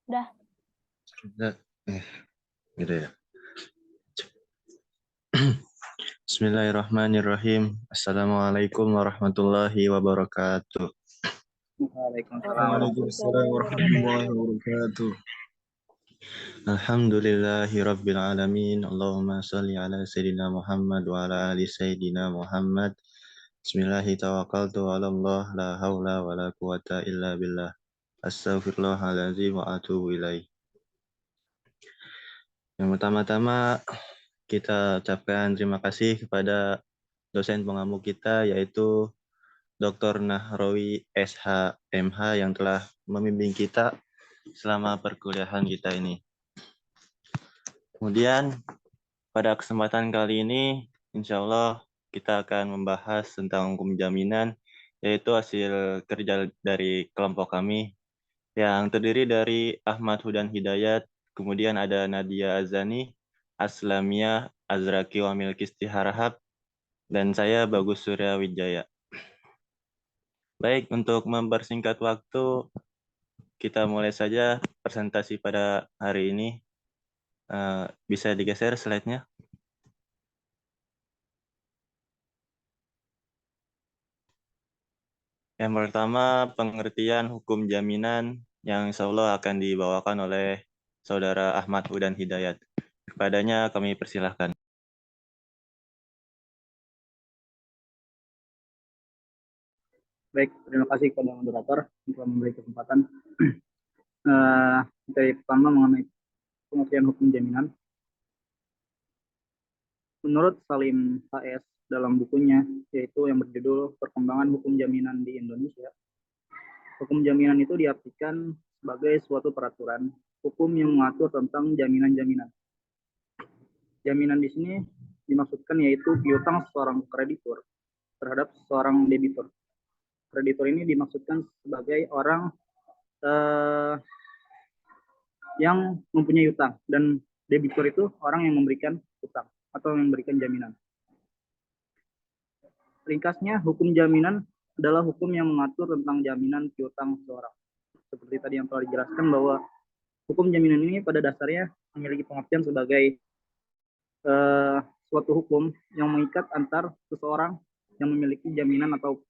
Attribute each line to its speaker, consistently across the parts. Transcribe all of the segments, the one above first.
Speaker 1: Udah.
Speaker 2: Nah, gitu ya. Bismillahirrahmanirrahim. Assalamualaikum warahmatullahi wabarakatuh.
Speaker 3: Waalaikumsalam.
Speaker 2: Waalaikumsalam warahmatullahi wabarakatuh. Alhamdulillahi rabbil alamin. Allahumma shalli ala sayyidina Muhammad wa ala ali sayyidina Muhammad. Bismillahi tawakkaltu ala Allah, la haula wa la quwata illa billah. Astaghfirullahaladzim wa atubu ilaih. Yang pertama-tama kita ucapkan terima kasih kepada dosen pengampu kita, yaitu Dr. Nahrawi SH MH yang telah membimbing kita selama perkuliahan kita ini. Kemudian pada kesempatan kali ini, insya Allah kita akan membahas tentang hukum jaminan, yaitu hasil kerja dari kelompok kami yang terdiri dari Ahmad Hudan Hidayat, kemudian ada Nadia Azani, Aslamia Azraki Wamil Kisti Harahap, dan saya Bagus Surya Wijaya. Baik, untuk mempersingkat waktu, kita mulai saja presentasi pada hari ini. Bisa digeser slide-nya. Yang pertama, pengertian hukum jaminan yang insya Allah akan dibawakan oleh Saudara Ahmad Hudan Hidayat. Kepadanya kami persilahkan.
Speaker 3: Baik, terima kasih kepada moderator untuk memberi kesempatan. Dari pertama mengenai pengertian hukum jaminan. Menurut Salim HS dalam bukunya, yaitu yang berjudul Perkembangan Hukum Jaminan di Indonesia, hukum jaminan itu diartikan sebagai suatu peraturan hukum yang mengatur tentang jaminan-jaminan. Jaminan di sini dimaksudkan yaitu piutang seorang kreditur terhadap seorang debitur. Kreditur ini dimaksudkan sebagai orang yang mempunyai utang, dan debitur itu orang yang memberikan utang atau yang memberikan jaminan. Ringkasnya, hukum jaminan adalah hukum yang mengatur tentang jaminan piutang seseorang. Seperti tadi yang telah dijelaskan bahwa hukum jaminan ini pada dasarnya memiliki pengertian sebagai suatu hukum yang mengikat antar seseorang yang memiliki jaminan atau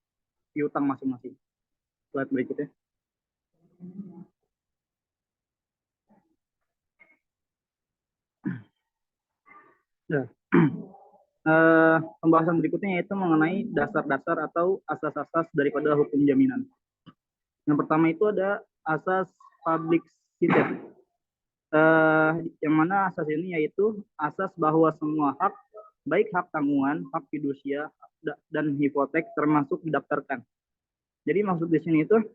Speaker 3: piutang masing-masing. Slide berikutnya. Nah, pembahasan berikutnya yaitu mengenai dasar-dasar atau asas-asas daripada hukum jaminan. Yang pertama itu ada asas public citizen, yang mana asas ini yaitu asas bahwa semua hak, baik hak tanggungan, hak fidusia, dan hipotek termasuk didaftarkan. Jadi maksud di sini itu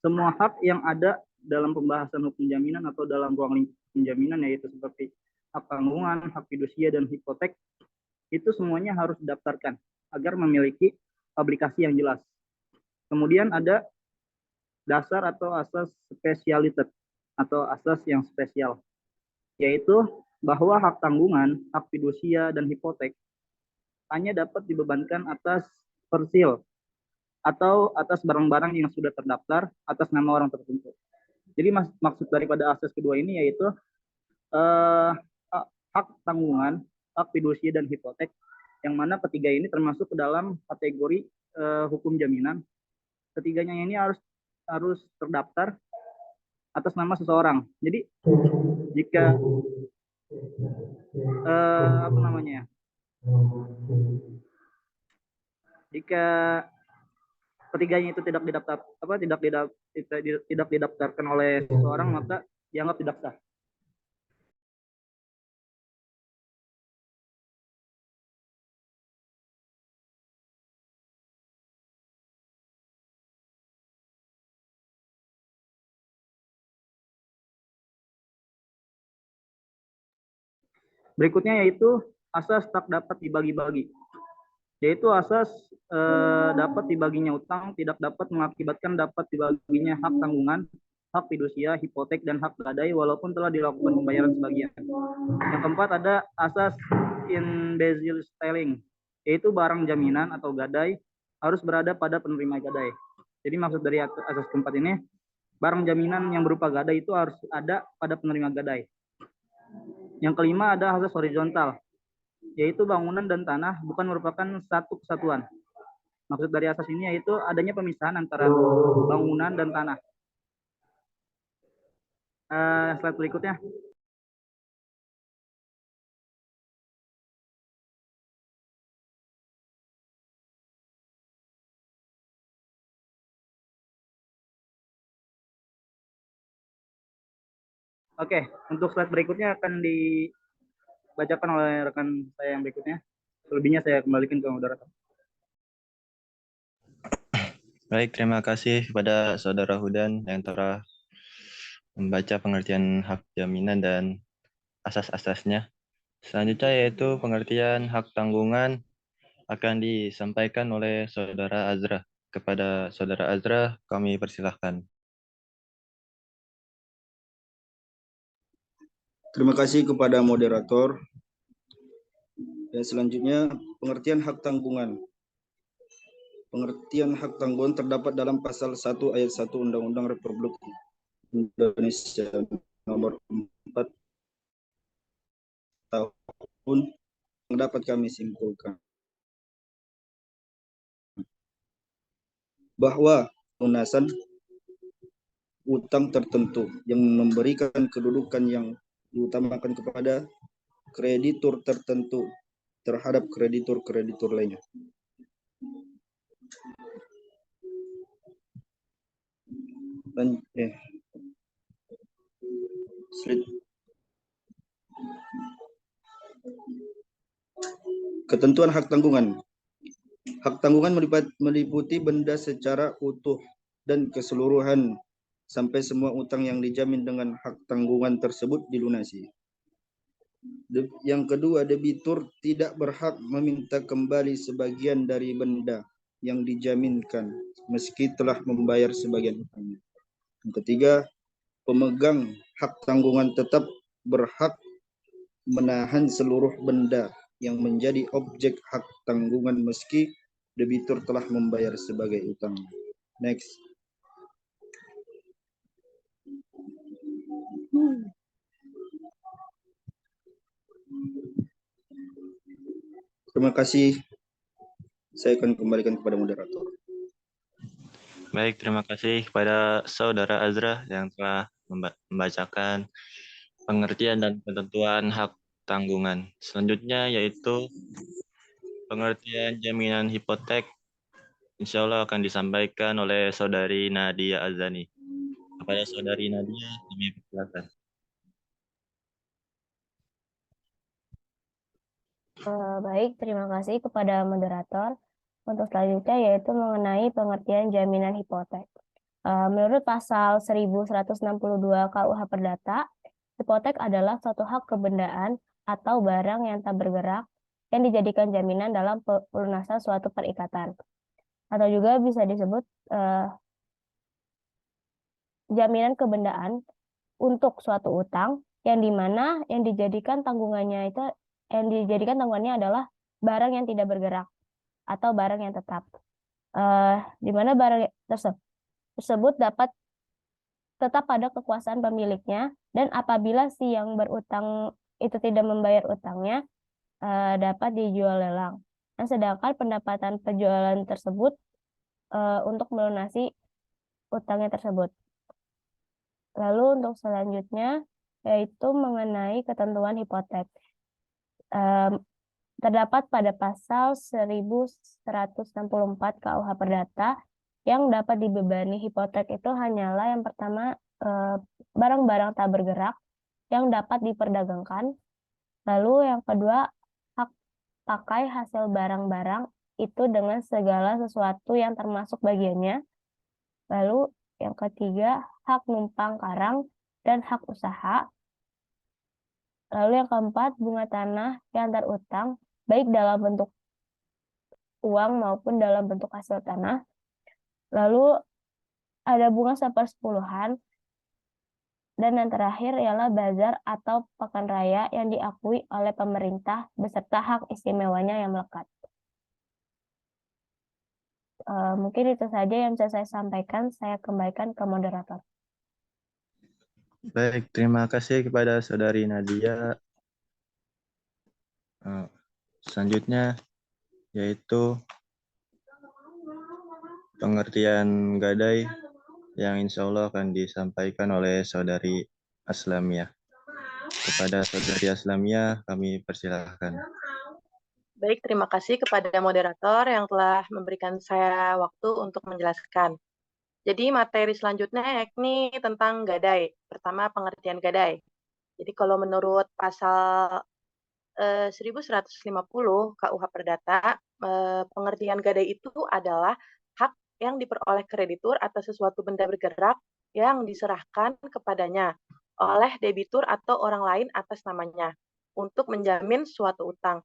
Speaker 3: semua hak yang ada dalam pembahasan hukum jaminan atau dalam ruang lingkup hukum jaminan, yaitu seperti hak tanggungan, hak fidusia, dan hipotek, itu semuanya harus didaftarkan agar memiliki aplikasi yang jelas. Kemudian ada dasar atau asas spesialitas atau asas yang spesial, yaitu bahwa hak tanggungan, hak fidusia, dan hipotek hanya dapat dibebankan atas persil atau atas barang-barang yang sudah terdaftar atas nama orang tertentu. Jadi maksud daripada asas kedua ini yaitu hak tanggungan, hak fidusia, dan hipotek, yang mana ketiga ini termasuk ke dalam kategori hukum jaminan. Ketiganya ini harus terdaftar atas nama seseorang. Jadi jika jika ketiganya itu tidak didaftarkan oleh seseorang, maka dianggap tidak sah. Berikutnya yaitu asas tak dapat dibagi-bagi, yaitu asas dapat dibaginya utang tidak dapat mengakibatkan dapat dibaginya hak tanggungan, hak fidusia, hipotek, dan hak gadai walaupun telah dilakukan pembayaran sebagian. Yang keempat ada asas imbecile styling, yaitu barang jaminan atau gadai harus berada pada penerima gadai. Jadi maksud dari asas keempat ini barang jaminan yang berupa gadai itu harus ada pada penerima gadai. Yang kelima ada asas horizontal, yaitu bangunan dan tanah bukan merupakan satu kesatuan. Maksud dari asas ini yaitu adanya pemisahan antara bangunan dan tanah. Slide berikutnya. Oke, untuk slide berikutnya akan dibacakan oleh rekan saya yang berikutnya. Selebihnya saya kembalikan ke moderator.
Speaker 2: Baik, terima kasih kepada Saudara Hudan yang telah membaca pengertian hak jaminan dan asas-asasnya. Selanjutnya yaitu pengertian hak tanggungan akan disampaikan oleh Saudara Azra. Kepada Saudara Azra, kami persilahkan.
Speaker 1: Terima kasih kepada moderator. Dan selanjutnya, pengertian hak tanggungan. Pengertian hak tanggungan terdapat dalam pasal 1 ayat 1 Undang-Undang Republik Indonesia nomor 4 tahun yang dapat kami simpulkan bahwa pelunasan utang tertentu yang memberikan kedudukan yang diutamakan kepada kreditur tertentu terhadap kreditur-kreditur lainnya. Dan ketentuan hak tanggungan. Hak tanggungan meliputi benda secara utuh dan keseluruhan sampai semua utang yang dijamin dengan hak tanggungan tersebut dilunasi. Yang kedua, debitur tidak berhak meminta kembali sebagian dari benda yang dijaminkan meski telah membayar sebagian utangnya. Yang ketiga, pemegang hak tanggungan tetap berhak menahan seluruh benda yang menjadi objek hak tanggungan meski debitur telah membayar sebagai utang. Next. Terima kasih. Saya akan kembalikan kepada moderator.
Speaker 2: Baik, terima kasih kepada Saudara Azra yang telah membacakan pengertian dan ketentuan hak tanggungan. Selanjutnya yaitu pengertian jaminan hipotek. Insya Allah akan disampaikan oleh Saudari Nadia Azani. Kepada Saudari Nadia, kami persilakan.
Speaker 4: Baik, terima kasih kepada moderator. Untuk selanjutnya yaitu mengenai pengertian jaminan hipotek. Menurut pasal 1162 KUH Perdata, hipotek adalah suatu hak kebendaan atau barang yang tak bergerak yang dijadikan jaminan dalam pelunasan suatu perikatan. Atau juga bisa disebut jaminan kebendaan untuk suatu utang yang dimana yang dijadikan tanggungannya adalah barang yang tidak bergerak atau barang yang tetap, di mana barang tersebut dapat tetap pada kekuasaan pemiliknya, dan apabila si yang berutang itu tidak membayar utangnya, dapat dijual lelang. Nah, sedangkan pendapatan penjualan tersebut untuk melunasi utangnya tersebut. Lalu untuk selanjutnya yaitu mengenai ketentuan hipotek. Terdapat pada pasal 1164 KUH Perdata yang dapat dibebani hipotek itu hanyalah yang pertama barang-barang tak bergerak yang dapat diperdagangkan. Lalu yang kedua, hak pakai hasil barang-barang itu dengan segala sesuatu yang termasuk bagiannya. Lalu yang ketiga, hak numpang karang dan hak usaha. Lalu yang keempat, bunga tanah yang terutang baik dalam bentuk uang maupun dalam bentuk hasil tanah. Lalu ada bunga 1/10. Dan yang terakhir ialah bazar atau pekan raya yang diakui oleh pemerintah beserta hak istimewanya yang melekat. Mungkin itu saja yang bisa saya sampaikan. Saya kembalikan ke moderator.
Speaker 2: Baik, terima kasih kepada Saudari Nadia. Selanjutnya yaitu pengertian gadai yang insya Allah akan disampaikan oleh Saudari Aslamia. Kepada Saudari Aslamia, kami persilahkan.
Speaker 5: Baik, terima kasih kepada moderator yang telah memberikan saya waktu untuk menjelaskan. Jadi materi selanjutnya yakni tentang gadai. Pertama, pengertian gadai. Jadi kalau menurut pasal 1150 KUH Perdata, pengertian gadai itu adalah hak yang diperoleh kreditur atas sesuatu benda bergerak yang diserahkan kepadanya oleh debitur atau orang lain atas namanya untuk menjamin suatu utang,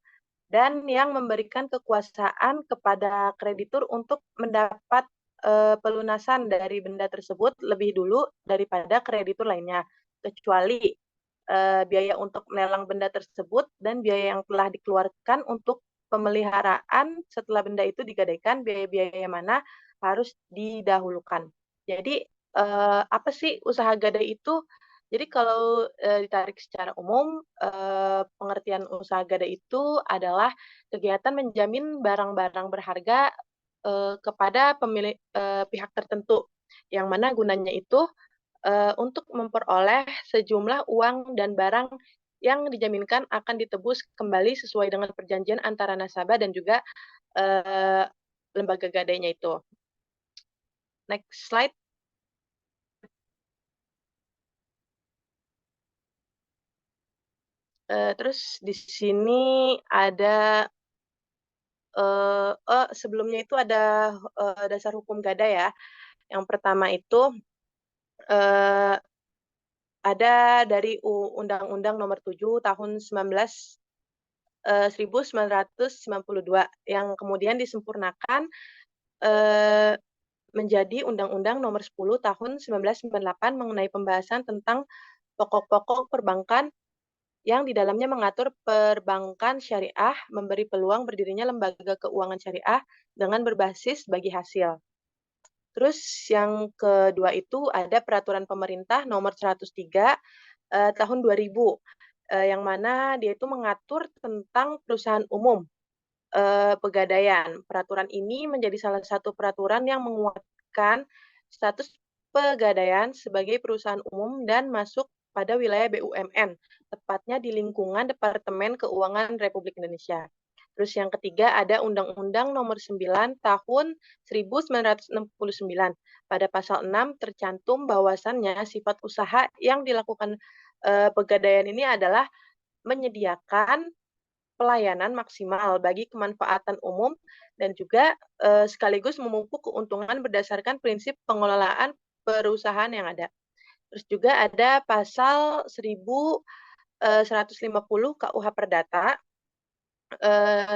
Speaker 5: dan yang memberikan kekuasaan kepada kreditur untuk mendapat pelunasan dari benda tersebut lebih dulu daripada kreditur lainnya, kecuali biaya untuk melelang benda tersebut dan biaya yang telah dikeluarkan untuk pemeliharaan setelah benda itu digadaikan, biaya-biaya mana harus didahulukan. Jadi apa sih usaha gadai itu? Jadi kalau ditarik secara umum, pengertian usaha gadai itu adalah kegiatan menjamin barang-barang berharga kepada pemilik pihak tertentu, yang mana gunanya itu untuk memperoleh sejumlah uang dan barang yang dijaminkan akan ditebus kembali sesuai dengan perjanjian antara nasabah dan juga lembaga gadainya itu. Next slide. Terus di sini ada sebelumnya itu ada dasar hukum gadai ya. Yang pertama itu ada dari Undang-Undang Nomor 7 Tahun 1992 yang kemudian disempurnakan menjadi Undang-Undang Nomor 10 Tahun 1998 mengenai pembahasan tentang pokok-pokok perbankan yang di dalamnya mengatur perbankan syariah memberi peluang berdirinya lembaga keuangan syariah dengan berbasis bagi hasil. Terus yang kedua itu ada Peraturan Pemerintah Nomor 103 Tahun 2000 yang mana dia itu mengatur tentang perusahaan umum pegadaian. Peraturan ini menjadi salah satu peraturan yang menguatkan status pegadaian sebagai perusahaan umum dan masuk pada wilayah BUMN, tepatnya di lingkungan Departemen Keuangan Republik Indonesia. Terus yang ketiga ada Undang-Undang Nomor 9 Tahun 1969. Pada pasal 6 tercantum bahwasannya sifat usaha yang dilakukan pegadaian ini adalah menyediakan pelayanan maksimal bagi kemanfaatan umum dan juga sekaligus memupuk keuntungan berdasarkan prinsip pengelolaan perusahaan yang ada. Terus juga ada pasal 1150 KUH Perdata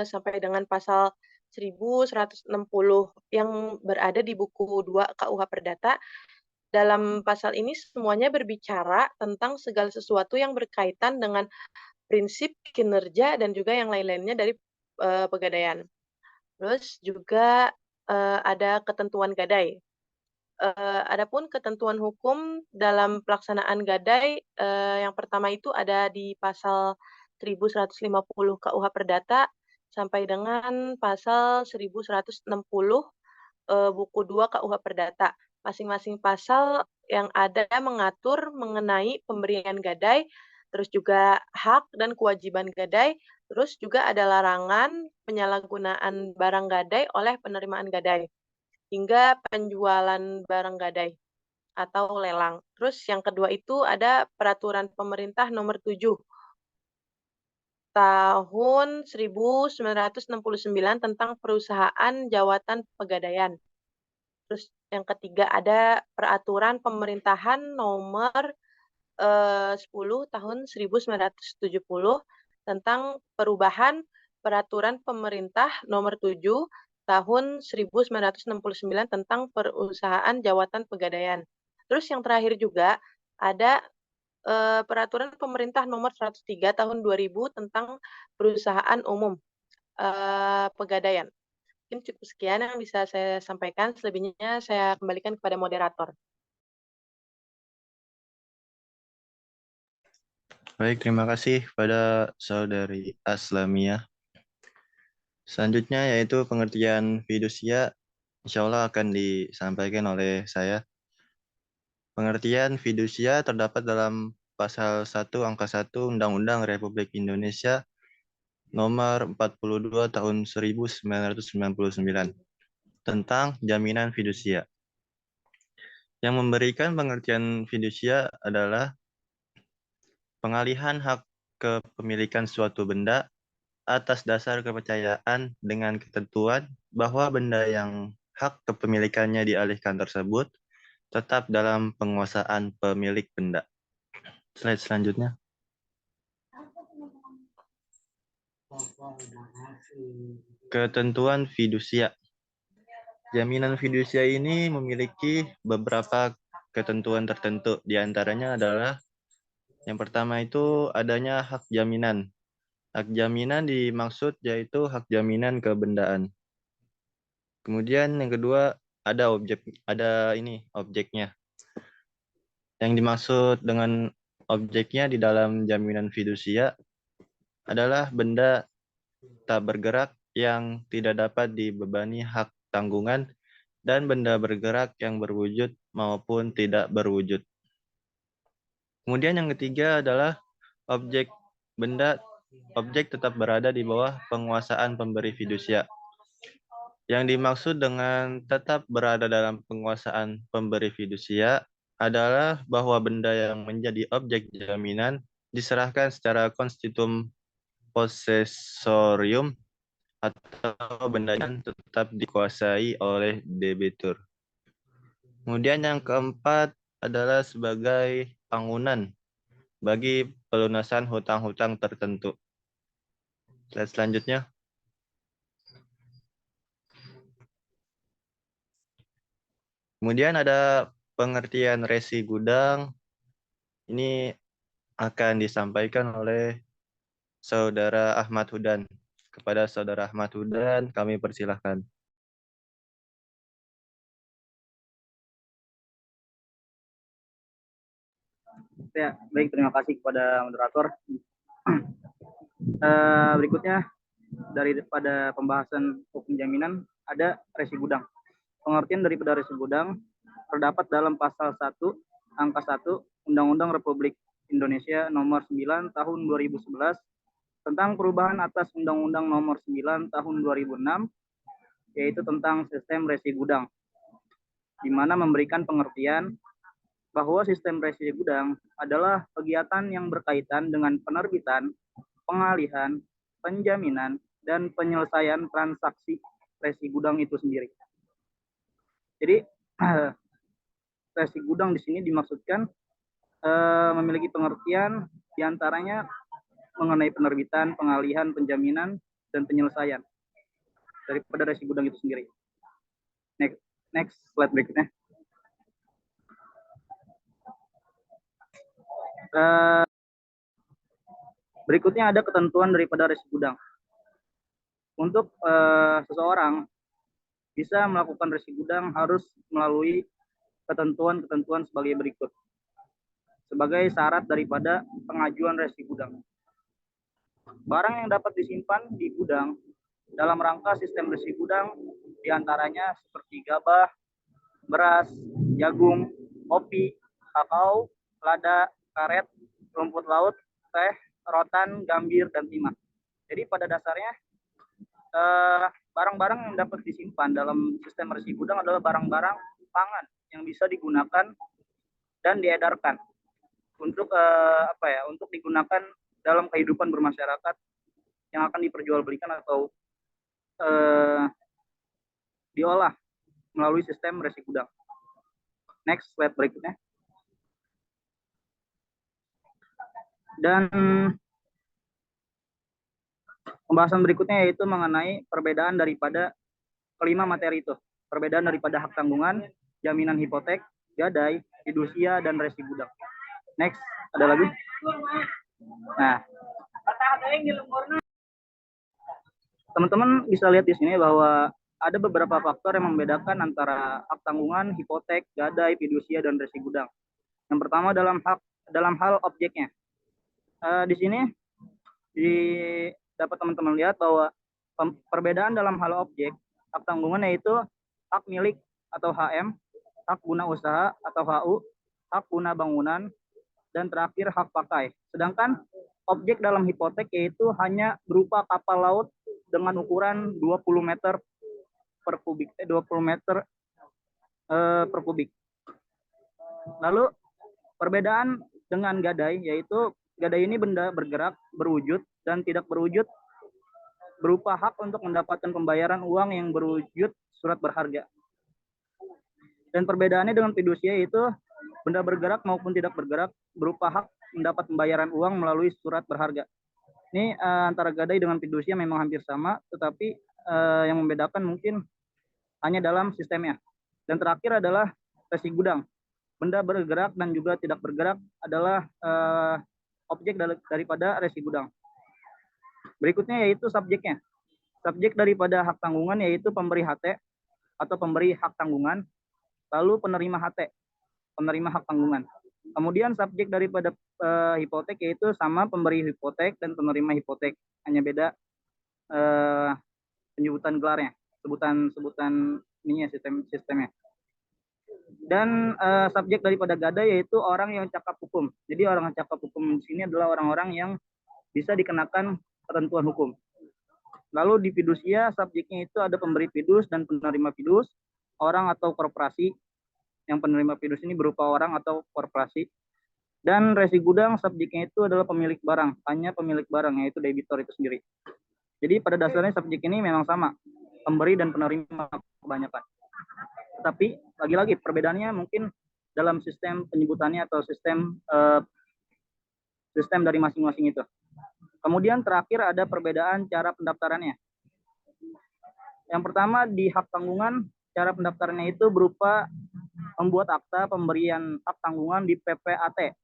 Speaker 5: sampai dengan pasal 1160 yang berada di buku 2 KUH Perdata. Dalam pasal ini semuanya berbicara tentang segala sesuatu yang berkaitan dengan prinsip kinerja dan juga yang lain-lainnya dari pegadaian. Terus juga ada ketentuan gadai. Adapun ketentuan hukum dalam pelaksanaan gadai, yang pertama itu ada di pasal 1150 KUH Perdata sampai dengan pasal 1160 buku 2 KUH Perdata. Masing-masing pasal yang ada mengatur mengenai pemberian gadai, terus juga hak dan kewajiban gadai, terus juga ada larangan penyalahgunaan barang gadai oleh penerimaan gadai, hingga penjualan barang gadai atau lelang. Terus yang kedua itu ada Peraturan Pemerintah Nomor 7 Tahun 1969 tentang Perusahaan Jawatan Pegadaian. Terus yang ketiga ada Peraturan Pemerintahan Nomor 10 Tahun 1970 tentang perubahan Peraturan Pemerintah Nomor 7 Tahun 1969 tentang Perusahaan Jawatan Pegadaian. Terus yang terakhir juga ada Peraturan Pemerintah Nomor 103 Tahun 2000 tentang Perusahaan Umum Pegadaian. Mungkin cukup sekian yang bisa saya sampaikan, selebihnya saya kembalikan kepada moderator.
Speaker 2: Baik, terima kasih pada Saudari Aslamia. Selanjutnya yaitu pengertian fidusia, insya Allah akan disampaikan oleh saya. Pengertian fidusia terdapat dalam Pasal 1 Angka 1 Undang-Undang Republik Indonesia Nomor 42 Tahun 1999 tentang jaminan fidusia. Yang memberikan pengertian fidusia adalah pengalihan hak kepemilikan suatu benda atas dasar kepercayaan dengan ketentuan bahwa benda yang hak kepemilikannya dialihkan tersebut tetap dalam penguasaan pemilik benda. Slide selanjutnya. Ketentuan fidusia. Jaminan fidusia ini memiliki beberapa ketentuan tertentu. Di antaranya adalah yang pertama itu adanya hak jaminan. Hak jaminan dimaksud yaitu hak jaminan kebendaan. Kemudian yang kedua ada objeknya. Yang dimaksud dengan objeknya di dalam jaminan fidusia adalah benda tak bergerak yang tidak dapat dibebani hak tanggungan dan benda bergerak yang berwujud maupun tidak berwujud. Kemudian yang ketiga adalah objek tetap berada di bawah penguasaan pemberi fidusia. Yang dimaksud dengan tetap berada dalam penguasaan pemberi fidusia adalah bahwa benda yang menjadi objek jaminan diserahkan secara constitutum possessorium atau benda yang tetap dikuasai oleh debitur. Kemudian yang keempat adalah sebagai bangunan bagi pelunasan hutang-hutang tertentu. Slide selanjutnya. Kemudian ada pengertian resi gudang. Ini akan disampaikan oleh Saudara Ahmad Hudan. Kepada Saudara Ahmad Hudan, kami persilahkan.
Speaker 3: Ya, baik, terima kasih kepada moderator. Berikutnya daripada pembahasan hukum jaminan ada resi gudang. Pengertian daripada resi gudang terdapat dalam pasal 1 angka 1 Undang-Undang Republik Indonesia Nomor 9 Tahun 2011 tentang perubahan atas Undang-Undang Nomor 9 Tahun 2006 yaitu tentang sistem resi gudang, di mana memberikan pengertian bahwa sistem resi gudang adalah kegiatan yang berkaitan dengan penerbitan, pengalihan, penjaminan, dan penyelesaian transaksi resi gudang itu sendiri. Jadi resi gudang di sini dimaksudkan memiliki pengertian diantaranya mengenai penerbitan, pengalihan, penjaminan, dan penyelesaian daripada resi gudang itu sendiri. Next slide berikutnya. Berikutnya ada ketentuan daripada resi gudang. Untuk seseorang bisa melakukan resi gudang harus melalui ketentuan-ketentuan sebagai berikut. Sebagai syarat daripada pengajuan resi gudang. Barang yang dapat disimpan di gudang dalam rangka sistem resi gudang diantaranya seperti gabah, beras, jagung, kopi, kakao, lada, karet, rumput laut, teh, rotan, gambir, dan timah. Jadi pada dasarnya barang-barang yang dapat disimpan dalam sistem resi gudang adalah barang-barang pangan yang bisa digunakan dan diedarkan untuk untuk digunakan dalam kehidupan bermasyarakat yang akan diperjualbelikan atau diolah melalui sistem resi gudang. Next slide berikutnya. Dan pembahasan berikutnya yaitu mengenai perbedaan daripada kelima materi itu. Perbedaan daripada hak tanggungan, jaminan hipotek, gadai, fidusia, dan resi gudang. Next, ada lagi? Nah, teman-teman bisa lihat di sini bahwa ada beberapa faktor yang membedakan antara hak tanggungan, hipotek, gadai, fidusia, dan resi gudang. Yang pertama dalam hal objeknya. Di sini dapat teman-teman lihat bahwa perbedaan dalam hal objek hak tanggungan yaitu hak milik atau HM, hak guna usaha atau HU, hak guna bangunan, dan terakhir hak pakai. Sedangkan objek dalam hipotek yaitu hanya berupa kapal laut dengan ukuran 20 meter per kubik, 20 meter per kubik. Lalu perbedaan dengan gadai yaitu gadai ini benda bergerak, berwujud, dan tidak berwujud berupa hak untuk mendapatkan pembayaran uang yang berwujud surat berharga. Dan perbedaannya dengan fidusia yaitu benda bergerak maupun tidak bergerak berupa hak mendapat pembayaran uang melalui surat berharga. Ini antara gadai dengan fidusia memang hampir sama, tetapi yang membedakan mungkin hanya dalam sistemnya. Dan terakhir adalah resi gudang. Benda bergerak dan juga tidak bergerak adalah objek daripada resi gudang. Berikutnya yaitu subjeknya. Subjek daripada hak tanggungan yaitu pemberi HT atau pemberi hak tanggungan, lalu penerima HT, penerima hak tanggungan. Kemudian subjek daripada hipotek yaitu sama pemberi hipotek dan penerima hipotek, hanya beda penyebutan gelarnya, sebutan ininya sistemnya. Dan subjek daripada gadai yaitu orang yang cakap hukum. Jadi orang yang cakap hukum di sini adalah orang-orang yang bisa dikenakan ketentuan hukum. Lalu di fidusia subjeknya itu ada pemberi fidus dan penerima fidus, orang atau korporasi. Yang penerima fidus ini berupa orang atau korporasi. Dan resi gudang subjeknya itu adalah pemilik barang, hanya pemilik barang yaitu debitor itu sendiri. Jadi pada dasarnya subjek ini memang sama, pemberi dan penerima kebanyakan. Tapi lagi-lagi perbedaannya mungkin dalam sistem penyebutannya atau sistem dari masing-masing itu. Kemudian terakhir ada perbedaan cara pendaftarannya. Yang pertama di hak tanggungan, cara pendaftarannya itu berupa membuat akta pemberian hak tanggungan di PPAT.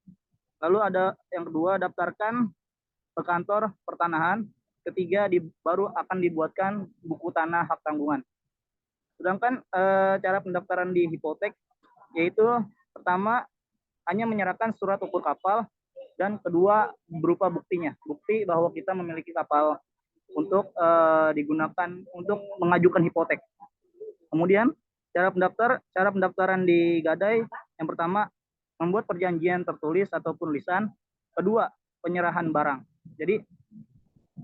Speaker 3: Lalu ada yang kedua, daftarkan ke kantor pertanahan. Ketiga, baru akan dibuatkan buku tanah hak tanggungan. Sedangkan cara pendaftaran di hipotek yaitu pertama hanya menyerahkan surat ukur kapal, dan kedua berupa buktinya, bukti bahwa kita memiliki kapal untuk digunakan untuk mengajukan hipotek. Kemudian cara pendaftaran di gadai yang pertama membuat perjanjian tertulis ataupun lisan, kedua penyerahan barang. Jadi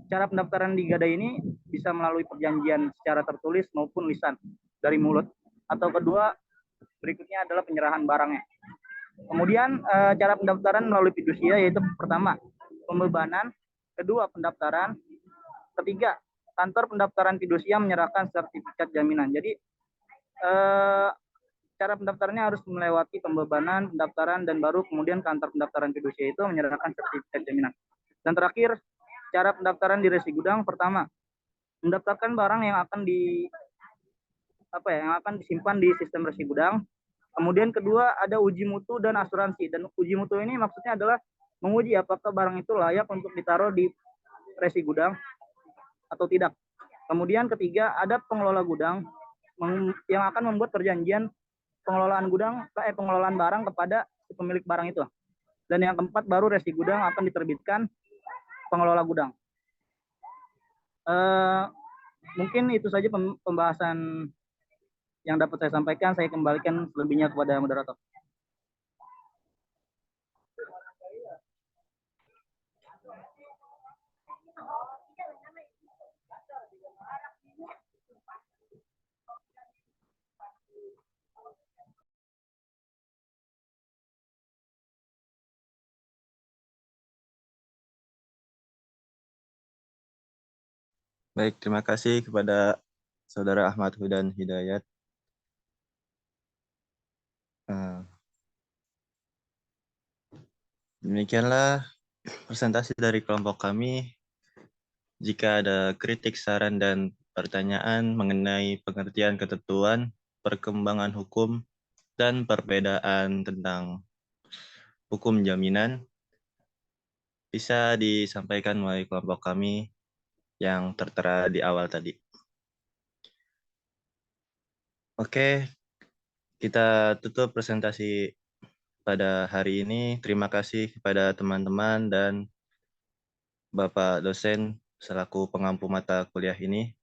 Speaker 3: cara pendaftaran di gadai ini bisa melalui perjanjian secara tertulis maupun lisan dari mulut, atau kedua berikutnya adalah penyerahan barangnya. Kemudian cara pendaftaran melalui fidusia yaitu pertama pembebanan, kedua pendaftaran, ketiga kantor pendaftaran fidusia menyerahkan sertifikat jaminan. Jadi cara pendaftarannya harus melewati pembebanan, pendaftaran, dan baru kemudian kantor pendaftaran fidusia itu menyerahkan sertifikat jaminan. Dan terakhir cara pendaftaran di resi gudang, pertama mendaftarkan barang yang akan disimpan di sistem resi gudang. Kemudian kedua ada uji mutu dan asuransi. Dan uji mutu ini maksudnya adalah menguji apakah barang itu layak untuk ditaruh di resi gudang atau tidak. Kemudian ketiga ada pengelola gudang yang akan membuat perjanjian pengelolaan barang kepada pemilik barang itu. Dan yang keempat baru resi gudang akan diterbitkan pengelola gudang. Mungkin itu saja pembahasan yang dapat saya sampaikan. Saya kembalikan selebihnya kepada moderator.
Speaker 2: Baik, terima kasih kepada Saudara Ahmad Hudan Hidayat. Demikianlah presentasi dari kelompok kami. Jika ada kritik, saran, dan pertanyaan mengenai pengertian ketentuan, perkembangan hukum, dan perbedaan tentang hukum jaminan, bisa disampaikan melalui kelompok kami yang tertera di awal tadi. Oke, kita tutup presentasi pada hari ini. Terima kasih kepada teman-teman dan Bapak dosen selaku pengampu mata kuliah ini.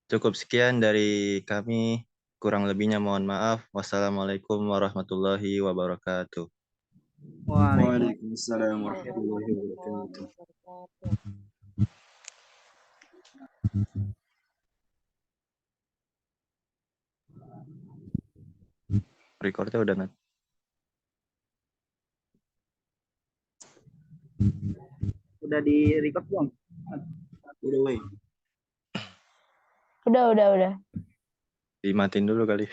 Speaker 2: Cukup sekian dari kami. Kurang lebihnya mohon maaf. Wassalamualaikum warahmatullahi wabarakatuh.
Speaker 1: Waalaikumsalam warahmatullahi wabarakatuh.
Speaker 2: Recordnya udah nggak?
Speaker 3: Udah di record belum?
Speaker 1: Udah, woi.
Speaker 4: Udah.
Speaker 2: Dimatiin dulu kali.